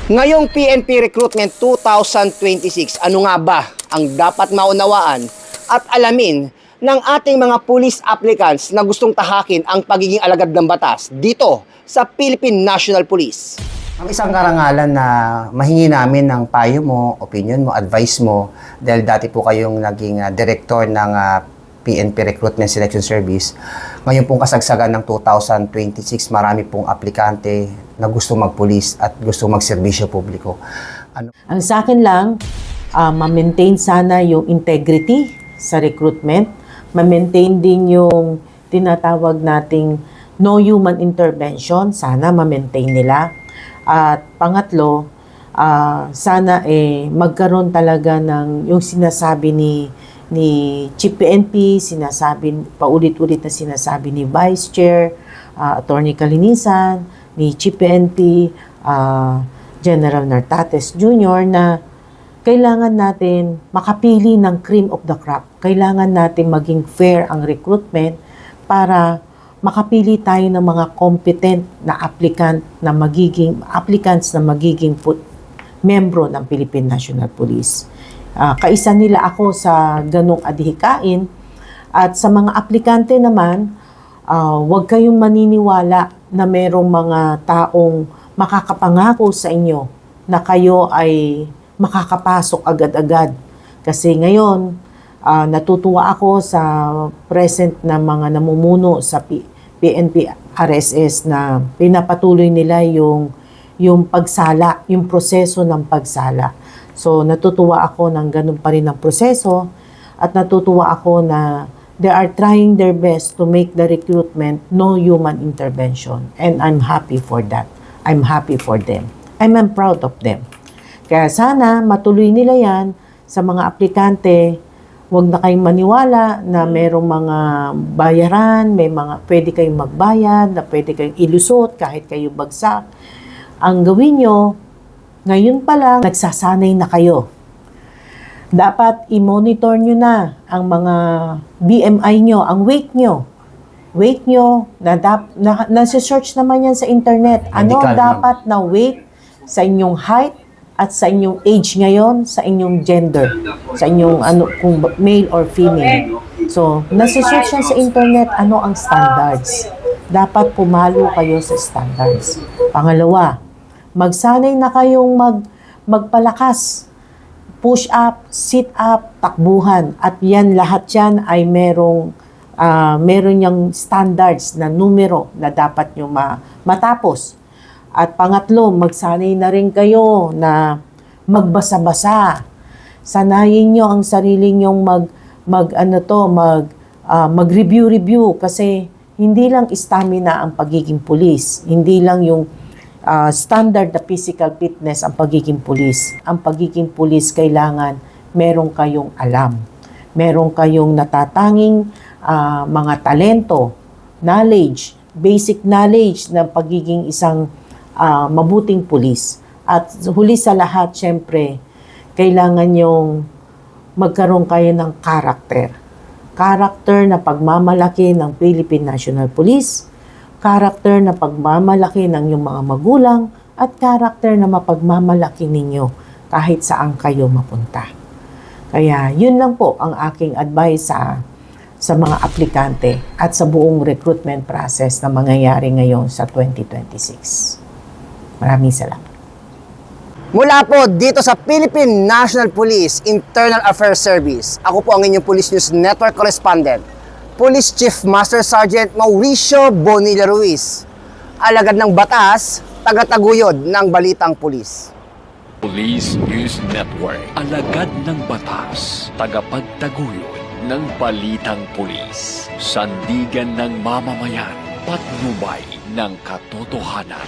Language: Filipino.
Ngayong PNP Recruitment 2026, ano nga ba ang dapat maunawaan at alamin ng ating mga police applicants na gustong tahakin ang pagiging alagad ng batas dito sa Philippine National Police? Ang isang karangalan na mahingi namin ng payo mo, opinion mo, advice mo, dahil dati po kayong naging director ng PNP Recruitment Selection Service. Ngayon pong kasagsagan ng 2026, marami pong aplikante na gusto magpulis at gusto magserbisyo publiko. Ang sa akin lang, ma-maintain sana yung integrity sa recruitment, ma-maintain din yung tinatawag nating no human intervention, sana ma-maintain nila. At pangatlo, sana magkaroon talaga ng yung sinasabi ni Chief PNP, paulit-ulit na sinasabi ni Vice Chair, Attorney Calinisan, ni Chief PNP, General Nartates Jr. na kailangan natin makapili ng cream of the crop. Kailangan natin maging fair ang recruitment para makapili tayo ng mga competent na applicants na magiging membro ng Philippine National Police. Kaisa nila ako sa ganong adhikain. At sa mga aplikante naman, huwag kayong maniniwala na merong mga taong makakapangako sa inyo na kayo ay makakapasok agad-agad. Kasi ngayon, natutuwa ako sa present na mga namumuno sa PNP RSS na pinapatuloy nila yung pagsala, yung proseso ng pagsala. So, natutuwa ako ng ganun pa rin ang proseso at natutuwa ako na they are trying their best to make the recruitment no human intervention. And I'm happy for that. I'm happy for them. I'm proud of them. Kaya sana matuloy nila yan sa mga aplikante. Huwag na kayong maniwala na merong mga bayaran, may mga pwede kayong magbayad, na pwede kayong ilusot kahit kayo bagsak. Ang gawin nyo, ngayon pa lang, nagsasanay na kayo. Dapat i-monitor nyo na ang mga BMI nyo, ang weight nyo. Weight nyo, nasa-search naman yan sa internet. Ano dapat na weight sa inyong height at sa inyong age ngayon, sa inyong gender, sa inyong kung male or female. So, nasa-search yan sa internet, ano ang standards. Dapat pumalo kayo sa standards. Pangalawa, magsanay na kayong magpalakas, push up, sit up, takbuhan. At yan, lahat yan ay meron yung standards na numero na dapat nyo matapos. At pangatlo, magsanay na rin kayo na magbasa-basa. Sanayin nyo ang sarili nyong mag-review kasi hindi lang stamina ang pagiging pulis. Hindi lang yung standard na physical fitness ang pagiging pulis. Ang pagiging pulis kailangan meron kayong alam. Meron kayong natatanging mga talento, knowledge, basic knowledge ng pagiging isang mabuting pulis. At huli sa lahat, syempre, kailangan yung magkaroon kayo ng karakter. Karakter na pagmamalaki ng Philippine National Police, karakter na pagmamalaki ng iyong mga magulang, at karakter na mapagmamalaki ninyo kahit saan kayo mapunta. Kaya yun lang po ang aking advice sa mga aplikante at sa buong recruitment process na mangyayari ngayon sa 2026. Maraming salamat. Mula po dito sa Philippine National Police Internal Affairs Service, ako po ang inyong Police News Network Correspondent, Police Chief Master Sergeant Mauricio Bonilla Ruiz, alagad ng batas, tagataguyod ng balitang pulis. Police News Network, alagad ng batas, tagapagtaguyod ng balitang pulis, sandigan ng mamamayan, patnubay ng katotohanan.